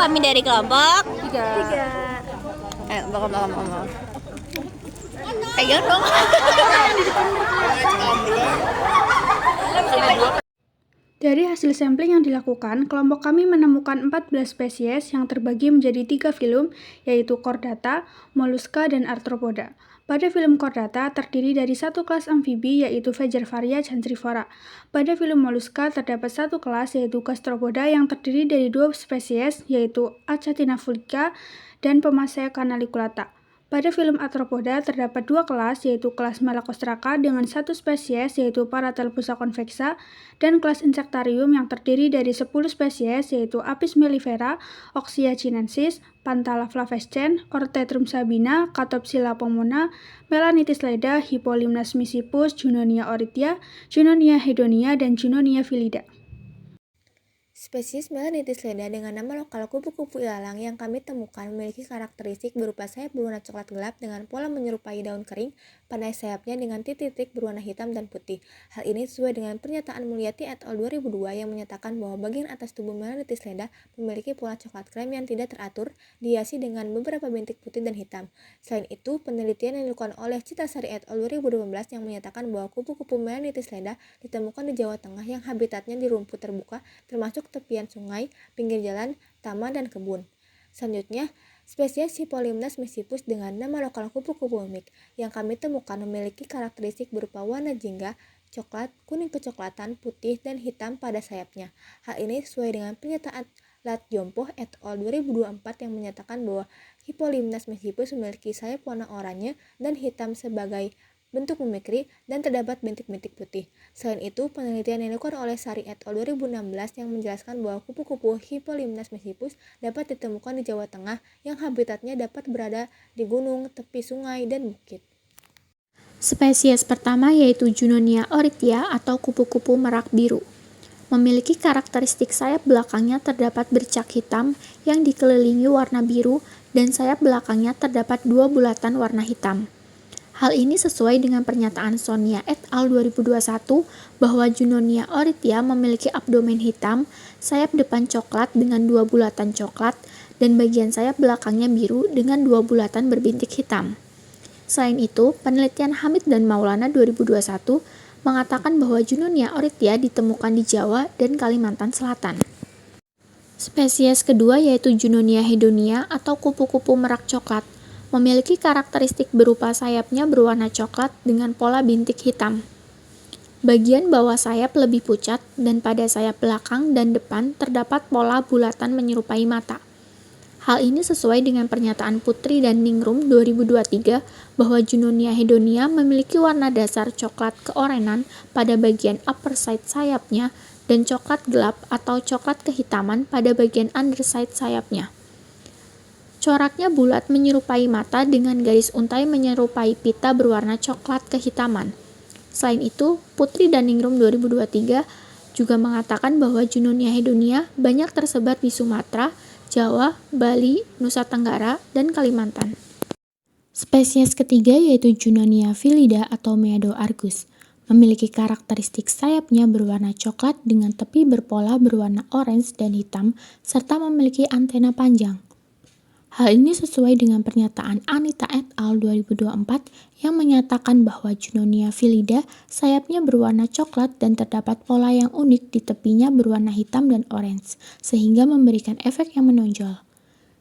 kami dari kelompok Tiga. Ayo, bakal. Pegang dong. Dari hasil sampling yang dilakukan, kelompok kami menemukan 14 spesies yang terbagi menjadi 3 filum, yaitu Chordata, Mollusca, dan Arthropoda. Pada filum Chordata terdiri dari satu kelas amfibi, yaitu Fajarvaria centrifora. Pada filum Mollusca terdapat satu kelas, yaitu Gastropoda, yang terdiri dari 2 spesies, yaitu Achatina fulica dan Pomasea canaliculata. Pada filum Arthropoda terdapat 2 kelas, yaitu kelas Malacostraca dengan 1 spesies, yaitu Paratelpusa convexa, dan kelas Insectarium yang terdiri dari 10 spesies, yaitu Apis mellifera, Oxia chinensis, Pantala flavescens, Orthotrum sabina, Catopsila pomona, Melanitis leda, Hippolimnas misipus, Junonia oritia, Junonia hedonia, dan Junonia vilida. Spesies Melanitis leda dengan nama lokal kupu-kupu ilalang yang kami temukan memiliki karakteristik berupa sayap berwarna coklat gelap dengan pola menyerupai daun kering pada sayapnya dengan titik-titik berwarna hitam dan putih. Hal ini sesuai dengan pernyataan Mulyati et al. 2002 yang menyatakan bahwa bagian atas tubuh Melanitis leda memiliki pola coklat krem yang tidak teratur, dihiasi dengan beberapa bintik putih dan hitam. Selain itu, penelitian yang dilakukan oleh Citasari et al. 2018 yang menyatakan bahwa kupu-kupu Melanitis leda ditemukan di Jawa Tengah yang habitatnya di rumput terbuka termasuk tepian sungai, pinggir jalan, taman, dan kebun. Selanjutnya, spesies Hippolimnas misipus dengan nama lokal kupu-kupu mik yang kami temukan memiliki karakteristik berupa warna jingga, coklat, kuning kecoklatan, putih, dan hitam pada sayapnya. Hal ini sesuai dengan pernyataan Lat Jompoh et al. 2024 yang menyatakan bahwa Hippolimnas misipus memiliki sayap warna oranye dan hitam sebagai bentuk mimikri dan terdapat bintik-bintik putih. Selain itu, penelitian yang dilakukan oleh Sari et al. 2016 yang menjelaskan bahwa kupu-kupu Hippolimnas misipus dapat ditemukan di Jawa Tengah yang habitatnya dapat berada di gunung, tepi sungai, dan bukit. Spesies pertama yaitu Junonia oritia atau kupu-kupu merak biru. Memiliki karakteristik sayap belakangnya terdapat bercak hitam yang dikelilingi warna biru dan sayap belakangnya terdapat 2 bulatan warna hitam. Hal ini sesuai dengan pernyataan Sonia et al. 2021 bahwa Junonia oritia memiliki abdomen hitam, sayap depan coklat dengan 2 bulatan coklat, dan bagian sayap belakangnya biru dengan 2 bulatan berbintik hitam. Selain itu, penelitian Hamid dan Maulana 2021 mengatakan bahwa Junonia oritia ditemukan di Jawa dan Kalimantan Selatan. Spesies kedua yaitu Junonia hedonia atau kupu-kupu merak coklat. Memiliki karakteristik berupa sayapnya berwarna coklat dengan pola bintik hitam. Bagian bawah sayap lebih pucat dan pada sayap belakang dan depan terdapat pola bulatan menyerupai mata. Hal ini sesuai dengan pernyataan Putri dan Ningrum 2023 bahwa Junonia hedonia memiliki warna dasar coklat keorenan pada bagian upper side sayapnya dan coklat gelap atau coklat kehitaman pada bagian underside sayapnya. Coraknya bulat menyerupai mata dengan garis untai menyerupai pita berwarna coklat kehitaman. Selain itu, Putri dan Ningrum 2023 juga mengatakan bahwa Junonia hedonia banyak tersebar di Sumatera, Jawa, Bali, Nusa Tenggara, dan Kalimantan. Spesies ketiga yaitu Junonia vilida atau Meadow argus. Memiliki karakteristik sayapnya berwarna coklat dengan tepi berpola berwarna orange dan hitam serta memiliki antena panjang. Hal ini sesuai dengan pernyataan Anita et al. 2024 yang menyatakan bahwa Junonia vilida sayapnya berwarna coklat dan terdapat pola yang unik di tepinya berwarna hitam dan orange, sehingga memberikan efek yang menonjol.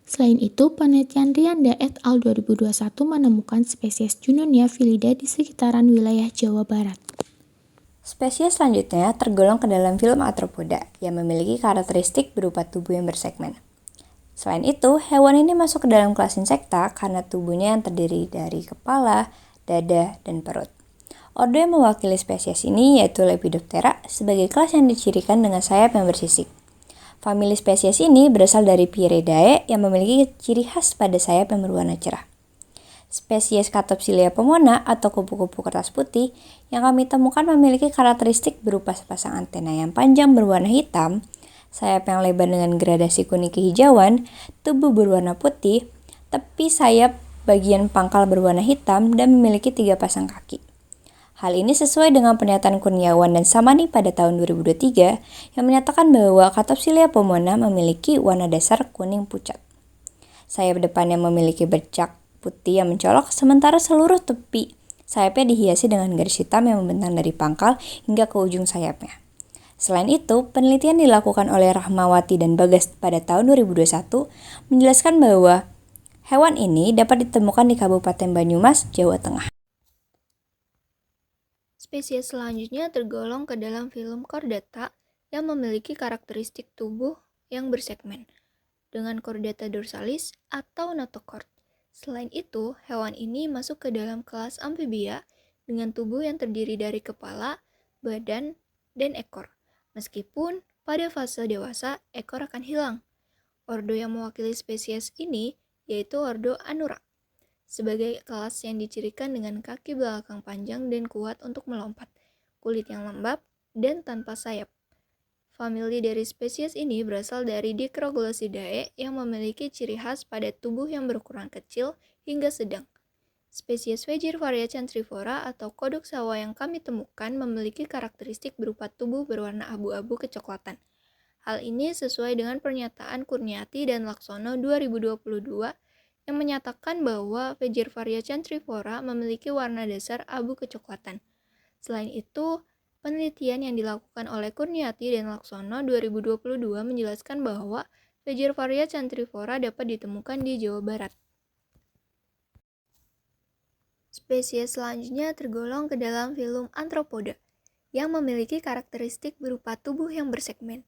Selain itu, penelitian Rianda et al. 2021 menemukan spesies Junonia vilida di sekitaran wilayah Jawa Barat. Spesies selanjutnya tergolong ke dalam filum Arthropoda yang memiliki karakteristik berupa tubuh yang bersegmen. Selain itu, hewan ini masuk ke dalam kelas insekta karena tubuhnya yang terdiri dari kepala, dada, dan perut. Ordo yang mewakili spesies ini yaitu Lepidoptera sebagai kelas yang dicirikan dengan sayap yang bersisik. Famili spesies ini berasal dari Pieridae yang memiliki ciri khas pada sayap yang berwarna cerah. Spesies Catopsilia pomona atau kupu-kupu kertas putih yang kami temukan memiliki karakteristik berupa sepasang antena yang panjang berwarna hitam, sayap yang lebar dengan gradasi kuning kehijauan, tubuh berwarna putih, tepi sayap bagian pangkal berwarna hitam, dan memiliki 3 pasang kaki. Hal ini sesuai dengan pernyataan Kurniawan dan Samani pada tahun 2023 yang menyatakan bahwa Catopsilia pomona memiliki warna dasar kuning pucat. Sayap depannya memiliki bercak putih yang mencolok, sementara seluruh tepi sayapnya dihiasi dengan garis hitam yang membentang dari pangkal hingga ke ujung sayapnya. Selain itu, penelitian dilakukan oleh Rahmawati dan Bagas pada tahun 2021 menjelaskan bahwa hewan ini dapat ditemukan di Kabupaten Banyumas, Jawa Tengah. Spesies selanjutnya tergolong ke dalam film Chordata yang memiliki karakteristik tubuh yang bersegmen dengan chordata dorsalis atau notochord. Selain itu, hewan ini masuk ke dalam kelas amfibia dengan tubuh yang terdiri dari kepala, badan, dan ekor. Meskipun pada fase dewasa, ekor akan hilang. Ordo yang mewakili spesies ini yaitu ordo Anura, sebagai kelas yang dicirikan dengan kaki belakang panjang dan kuat untuk melompat, kulit yang lembab, dan tanpa sayap. Famili dari spesies ini berasal dari Dicroglossidae yang memiliki ciri khas pada tubuh yang berukuran kecil hingga sedang. Spesies Vegetariaria centrifora atau kodok sawah yang kami temukan memiliki karakteristik berupa tubuh berwarna abu-abu kecoklatan. Hal ini sesuai dengan pernyataan Kurniati dan Laksono 2022 yang menyatakan bahwa Vegetariaria centrifora memiliki warna dasar abu kecoklatan. Selain itu, penelitian yang dilakukan oleh Kurniati dan Laksono 2022 menjelaskan bahwa Vegetariaria centrifora dapat ditemukan di Jawa Barat. Spesies selanjutnya tergolong ke dalam filum Arthropoda yang memiliki karakteristik berupa tubuh yang bersegmen.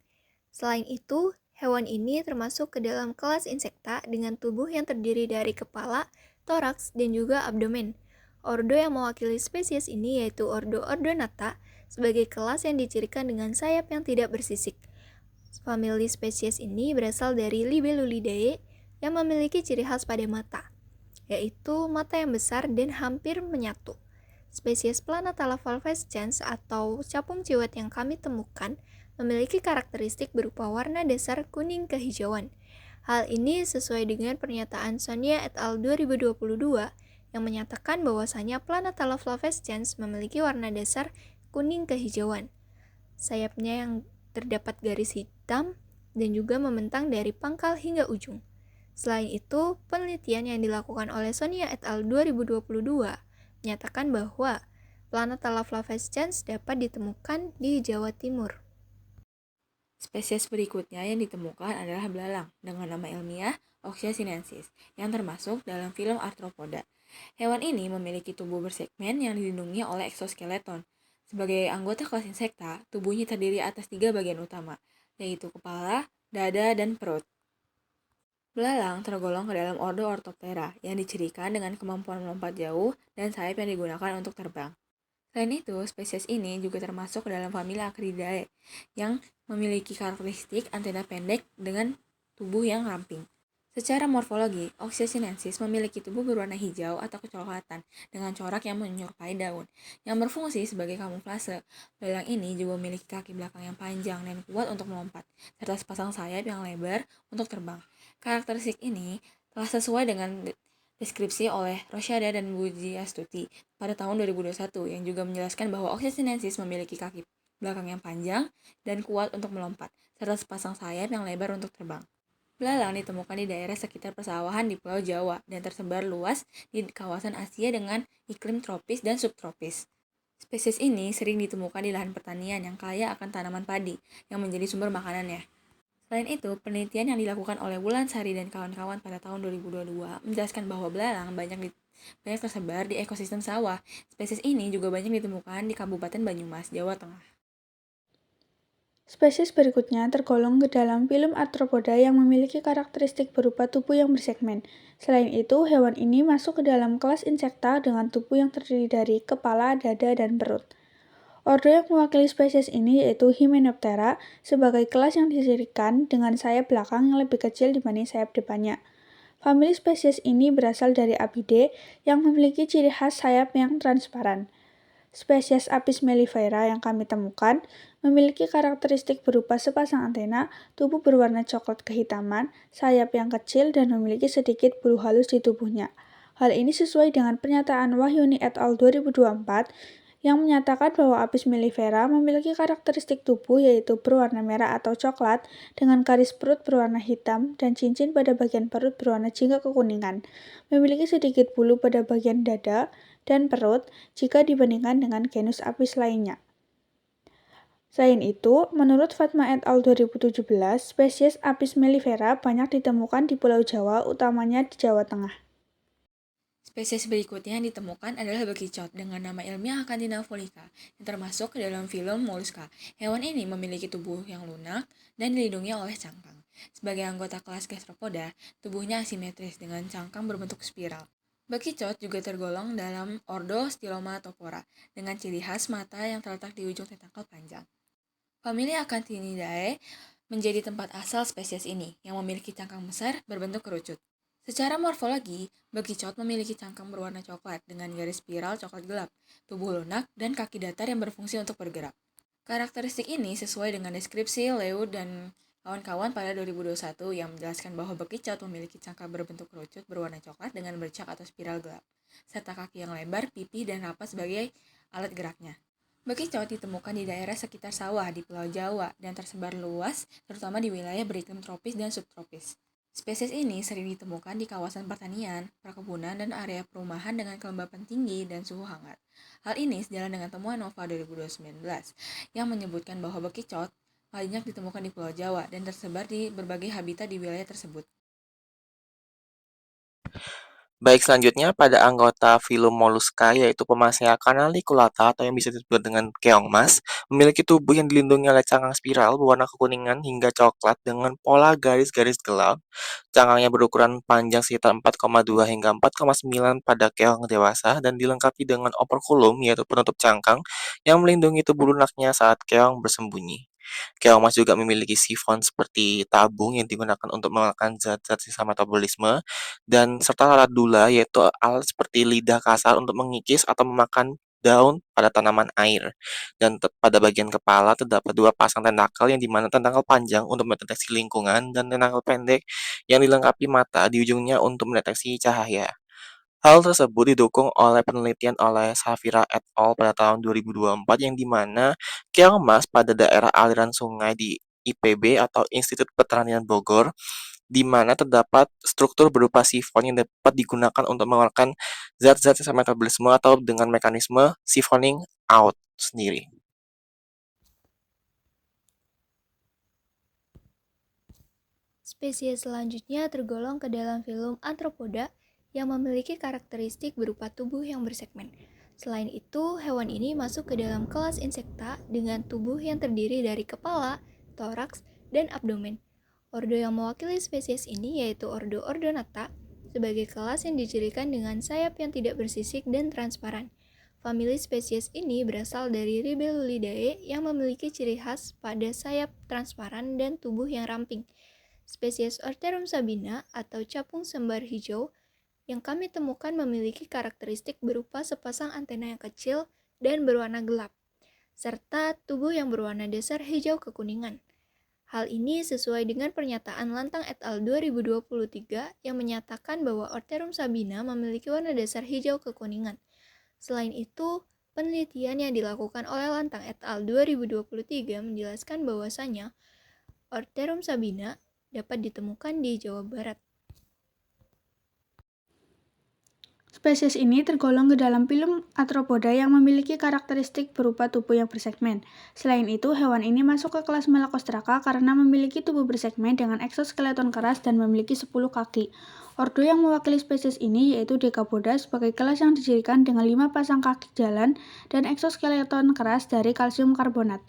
Selain itu, hewan ini termasuk ke dalam kelas insekta dengan tubuh yang terdiri dari kepala, toraks, dan juga abdomen. Ordo yang mewakili spesies ini yaitu ordo Ordonata sebagai kelas yang dicirikan dengan sayap yang tidak bersisik. Famili spesies ini berasal dari Libellulidae yang memiliki ciri khas pada mata, yaitu mata yang besar dan hampir menyatu. Spesies Planatala valvescens atau capung ciwet yang kami temukan memiliki karakteristik berupa warna dasar kuning kehijauan. Hal ini sesuai dengan pernyataan Sonia et al. 2022 yang menyatakan bahwasanya Planatala valvescens memiliki warna dasar kuning kehijauan. Sayapnya yang terdapat garis hitam dan juga membentang dari pangkal hingga ujung. Selain itu, penelitian yang dilakukan oleh Sonia et al. 2022 menyatakan bahwa Planatala valvescens dapat ditemukan di Jawa Timur. Spesies berikutnya yang ditemukan adalah belalang dengan nama ilmiah Oxia sinensis yang termasuk dalam filum Arthropoda. Hewan ini memiliki tubuh bersegmen yang dilindungi oleh eksoskeleton. Sebagai anggota kelas insekta, tubuhnya terdiri atas 3 bagian utama, yaitu kepala, dada, dan perut. Belalang tergolong ke dalam ordo Orthoptera yang dicirikan dengan kemampuan melompat jauh dan sayap yang digunakan untuk terbang. Selain itu, spesies ini juga termasuk ke dalam famili Acridae yang memiliki karakteristik antena pendek dengan tubuh yang ramping. Secara morfologi, Oxia sinensis memiliki tubuh berwarna hijau atau kecoklatan dengan corak yang menyerupai daun, yang berfungsi sebagai kamuflase. Belalang ini juga memiliki kaki belakang yang panjang dan kuat untuk melompat, serta sepasang sayap yang lebar untuk terbang. Karakteristik ini telah sesuai dengan deskripsi oleh Rosyada dan Budiastuti pada tahun 2021 yang juga menjelaskan bahwa Oxia sinensis memiliki kaki belakang yang panjang dan kuat untuk melompat, serta sepasang sayap yang lebar untuk terbang. Belalang ditemukan di daerah sekitar persawahan di Pulau Jawa dan tersebar luas di kawasan Asia dengan iklim tropis dan subtropis. Spesies ini sering ditemukan di lahan pertanian yang kaya akan tanaman padi yang menjadi sumber makanannya. Selain itu, penelitian yang dilakukan oleh Wulansari dan kawan-kawan pada tahun 2022 menjelaskan bahwa belalang banyak tersebar di ekosistem sawah. Spesies ini juga banyak ditemukan di Kabupaten Banyumas, Jawa Tengah. Spesies berikutnya tergolong ke dalam filum Arthropoda yang memiliki karakteristik berupa tubuh yang bersegmen. Selain itu, hewan ini masuk ke dalam kelas insekta dengan tubuh yang terdiri dari kepala, dada, dan perut. Ordo yang mewakili spesies ini yaitu Hymenoptera sebagai kelas yang dicirikan dengan sayap belakang yang lebih kecil dibanding sayap depannya. Famili spesies ini berasal dari Apidae yang memiliki ciri khas sayap yang transparan. Spesies Apis mellifera yang kami temukan memiliki karakteristik berupa sepasang antena, tubuh berwarna coklat kehitaman, sayap yang kecil, dan memiliki sedikit bulu halus di tubuhnya. Hal ini sesuai dengan pernyataan Wahyuni et al. 2024 yang menyatakan bahwa Apis mellifera memiliki karakteristik tubuh yaitu berwarna merah atau coklat dengan garis perut berwarna hitam dan cincin pada bagian perut berwarna jingga kekuningan, memiliki sedikit bulu pada bagian dada dan perut jika dibandingkan dengan genus Apis lainnya. Selain itu, menurut Fatma et al. 2017, spesies Apis mellifera banyak ditemukan di Pulau Jawa, utamanya di Jawa Tengah. Spesies berikutnya yang ditemukan adalah bekicot dengan nama ilmiah Acanthina folica yang termasuk ke dalam filum Mollusca. Hewan ini memiliki tubuh yang lunak dan dilindungi oleh cangkang. Sebagai anggota kelas Gastropoda, tubuhnya asimetris dengan cangkang berbentuk spiral. Bekicot juga tergolong dalam ordo Stylomatopora dengan ciri khas mata yang terletak di ujung tentakel panjang. Famili Acanthinidae menjadi tempat asal spesies ini yang memiliki cangkang besar berbentuk kerucut. Secara morfologi, bekicot memiliki cangkang berwarna coklat dengan garis spiral coklat gelap, tubuh lunak, dan kaki datar yang berfungsi untuk bergerak. Karakteristik ini sesuai dengan deskripsi Leu dan kawan-kawan pada 2021 yang menjelaskan bahwa bekicot memiliki cangkang berbentuk kerucut berwarna coklat dengan bercak atau spiral gelap, serta kaki yang lebar, pipi, dan rapat sebagai alat geraknya. Bekicot ditemukan di daerah sekitar sawah di Pulau Jawa dan tersebar luas, terutama di wilayah beriklim tropis dan subtropis. Spesies ini sering ditemukan di kawasan pertanian, perkebunan, dan area perumahan dengan kelembapan tinggi dan suhu hangat. Hal ini sejalan dengan temuan NOVA 2019 yang menyebutkan bahwa bekicot banyak ditemukan di Pulau Jawa dan tersebar di berbagai habitat di wilayah tersebut. Baik, selanjutnya pada anggota filum Mollusca yaitu Pemasea canaliculata atau yang bisa disebut dengan keongmas, memiliki tubuh yang dilindungi oleh cangkang spiral berwarna kekuningan hingga coklat dengan pola garis-garis gelap. Cangkangnya berukuran panjang sekitar 4,2 hingga 4,9 pada keong dewasa dan dilengkapi dengan operculum yaitu penutup cangkang yang melindungi tubuh lunaknya saat keong bersembunyi. Keongmas juga memiliki sifon seperti tabung yang digunakan untuk mengeluarkan zat-zat sisa metabolisme dan serta alat dula yaitu alat seperti lidah kasar untuk mengikis atau memakan daun pada tanaman air. Dan pada bagian kepala terdapat dua pasang tentakel yang dimana tentakel panjang untuk mendeteksi lingkungan dan tentakel pendek yang dilengkapi mata di ujungnya untuk mendeteksi cahaya. Hal tersebut didukung oleh penelitian oleh Safira et al. Pada tahun 2024 yang dimana keongmas pada daerah aliran sungai di IPB atau Institut Pertanian Bogor di mana terdapat struktur berupa sifon yang dapat digunakan untuk mengeluarkan zat-zat sisa metabolisme atau dengan mekanisme siphoning out sendiri. Spesies selanjutnya tergolong ke dalam filum Arthropoda yang memiliki karakteristik berupa tubuh yang bersegmen. Selain itu, hewan ini masuk ke dalam kelas insekta dengan tubuh yang terdiri dari kepala, toraks, dan abdomen. Ordo yang mewakili spesies ini yaitu Ordo Ordonata sebagai kelas yang dicirikan dengan sayap yang tidak bersisik dan transparan. Famili spesies ini berasal dari Libellulidae yang memiliki ciri khas pada sayap transparan dan tubuh yang ramping. Spesies Orterum sabina atau capung sembar hijau yang kami temukan memiliki karakteristik berupa sepasang antena yang kecil dan berwarna gelap, serta tubuh yang berwarna dasar hijau kekuningan. Hal ini sesuai dengan pernyataan Lantang et al. 2023 yang menyatakan bahwa Orterum sabina memiliki warna dasar hijau kekuningan. Selain itu, penelitian yang dilakukan oleh Lantang et al. 2023 menjelaskan bahwasanya Orterum sabina dapat ditemukan di Jawa Barat. Spesies ini tergolong ke dalam filum Arthropoda yang memiliki karakteristik berupa tubuh yang bersegmen. Selain itu, hewan ini masuk ke kelas Melacostraca karena memiliki tubuh bersegmen dengan eksoskeleton keras dan memiliki 10 kaki. Ordo yang mewakili spesies ini yaitu Decapoda sebagai kelas yang dicirikan dengan 5 pasang kaki jalan dan eksoskeleton keras dari kalsium karbonat.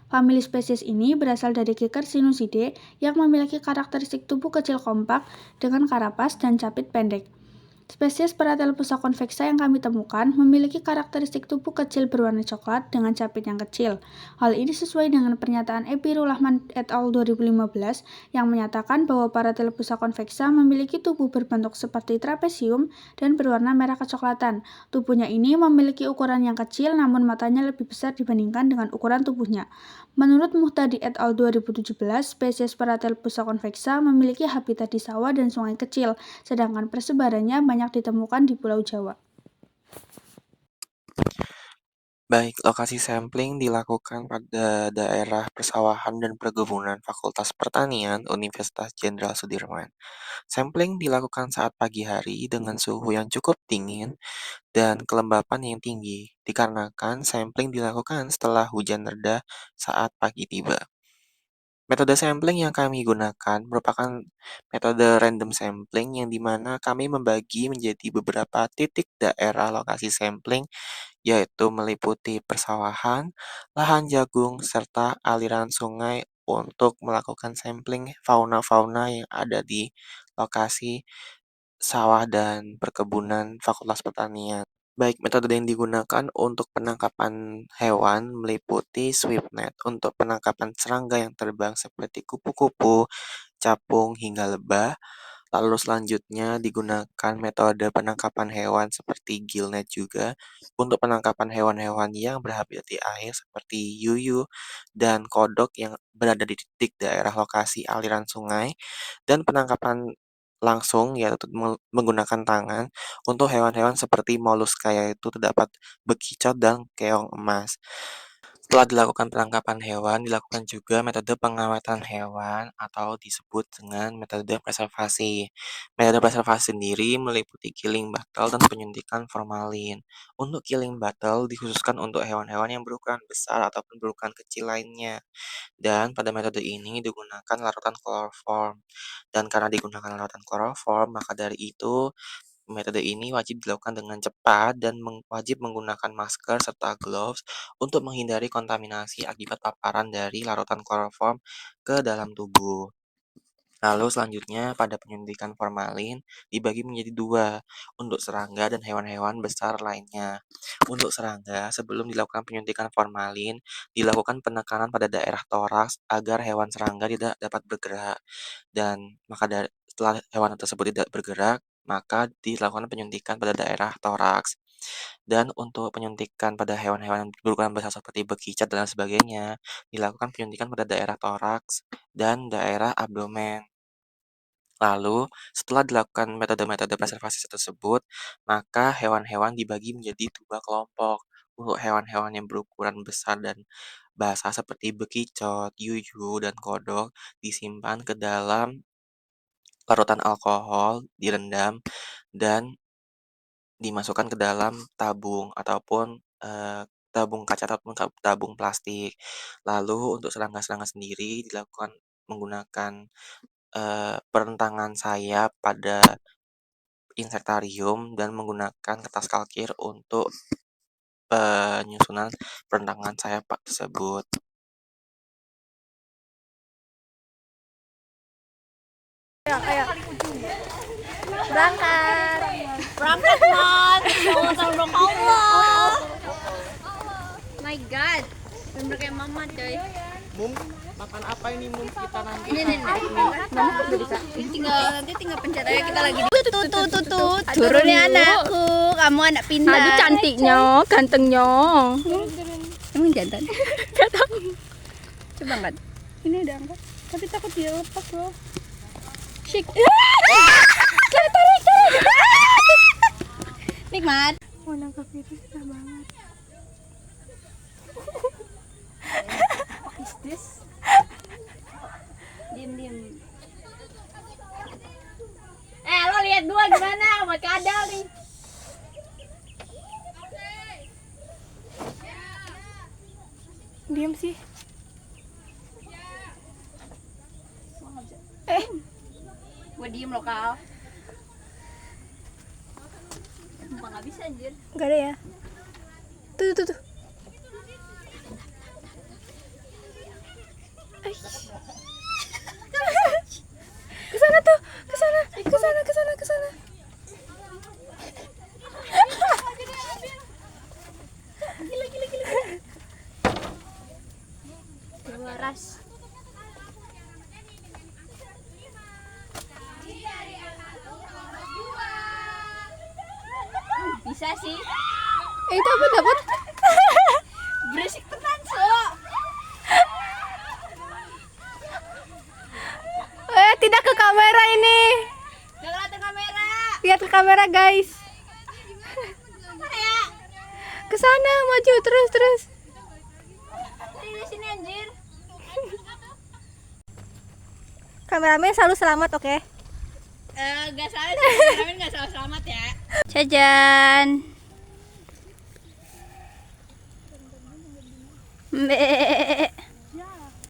Famili spesies ini berasal dari Gecker Sinusidae yang memiliki karakteristik tubuh kecil kompak dengan karapas dan capit pendek. Spesies Paratelpusa convexa yang kami temukan memiliki karakteristik tubuh kecil berwarna coklat dengan capit yang kecil. Hal ini sesuai dengan pernyataan Epiru Rahman et al. 2015 yang menyatakan bahwa Paratelpusa convexa memiliki tubuh berbentuk seperti trapesium dan berwarna merah kecoklatan. Tubuhnya ini memiliki ukuran yang kecil namun matanya lebih besar dibandingkan dengan ukuran tubuhnya. Menurut Muhtadi et al. 2017, spesies Paratelpusa convexa memiliki habitat di sawah dan sungai kecil, sedangkan persebarannya banyak ditemukan di Pulau Jawa. Baik, lokasi sampling dilakukan pada daerah persawahan dan perkebunan Fakultas Pertanian Universitas Jenderal Sudirman. Sampling dilakukan saat pagi hari dengan suhu yang cukup dingin dan kelembapan yang tinggi, dikarenakan sampling dilakukan setelah hujan reda saat pagi tiba. Metode sampling yang kami gunakan merupakan metode random sampling yang dimana kami membagi menjadi beberapa titik daerah lokasi sampling, yaitu meliputi persawahan, lahan jagung, serta aliran sungai untuk melakukan sampling fauna-fauna yang ada di lokasi sawah dan perkebunan Fakultas Pertanian. Baik, metode yang digunakan untuk penangkapan hewan meliputi sweep net untuk penangkapan serangga yang terbang seperti kupu-kupu, capung, hingga lebah. Lalu selanjutnya digunakan metode penangkapan hewan seperti gill net juga untuk penangkapan hewan-hewan yang berhabitat di air seperti yuyu dan kodok yang berada di titik daerah lokasi aliran sungai, dan penangkapan langsung yaitu menggunakan tangan untuk hewan-hewan seperti moluska yaitu terdapat bekicot dan keong emas. Setelah dilakukan penangkapan hewan, dilakukan juga metode pengawatan hewan atau disebut dengan metode preservasi. Metode preservasi sendiri meliputi killing battle dan penyuntikan formalin. Untuk killing battle dikhususkan untuk hewan-hewan yang berukuran besar ataupun berukuran kecil lainnya. Dan pada metode ini digunakan larutan kloroform. Dan karena digunakan larutan kloroform, maka dari itu metode ini wajib dilakukan dengan cepat dan wajib menggunakan masker serta gloves untuk menghindari kontaminasi akibat paparan dari larutan kloroform ke dalam tubuh. Lalu selanjutnya pada penyuntikan formalin dibagi menjadi dua untuk serangga dan hewan-hewan besar lainnya. Untuk serangga, sebelum dilakukan penyuntikan formalin, dilakukan penekanan pada daerah toraks agar hewan serangga tidak dapat bergerak. Dan setelah hewan tersebut tidak bergerak, maka dilakukan penyuntikan pada daerah toraks. Dan untuk penyuntikan pada hewan-hewan yang berukuran besar seperti bekicot dan sebagainya, dilakukan penyuntikan pada daerah toraks dan daerah abdomen. Lalu, setelah dilakukan metode-metode preservasi tersebut, maka hewan-hewan dibagi menjadi dua kelompok. Untuk hewan-hewan yang berukuran besar dan basah seperti bekicot, yuyu, dan kodok disimpan ke dalam larutan alkohol, direndam, dan dimasukkan ke dalam tabung ataupun tabung kaca ataupun tabung plastik. Lalu untuk serangga-serangga sendiri dilakukan menggunakan perentangan sayap pada insektarium dan menggunakan kertas kalkir untuk penyusunan perentangan sayap tersebut. Berangkat. Berangkat, Mat. Tolong Allah. My God. Bener kayak mama coy. Mum, makan apa ini Mum kita nanti? Ini nanti tinggal pencet aja kita lagi di tutut. Turun ya anakku, kamu anak pintar. Aduh cantiknya, gantengnya. Emang jantan? Gak tahu. Coba angkat. Ini udah angkat, tapi takut dia lepas loh. Shik. Nikmat. Mau nangkap itu susah banget. Is this? Diam. Lo lihat dua gimana? Buat kadal nih. Diam sih. Gue diem lokal. Emang gak bisa anjir. Gak ada ya. Tuh. Kesana tuh, kesana. Gila. Waras. Bisa sih. Itu apa dapat? Berisik tenan, so. Tidak ke kamera ini. Gak kelihatan kamera. Lihat ke kamera guys. Ke sana, maju terus. Di sini anjir. Kameramen selalu selamat, oke? Gak salah sih, kameramen gak salah selamat ya. Jajan. Be.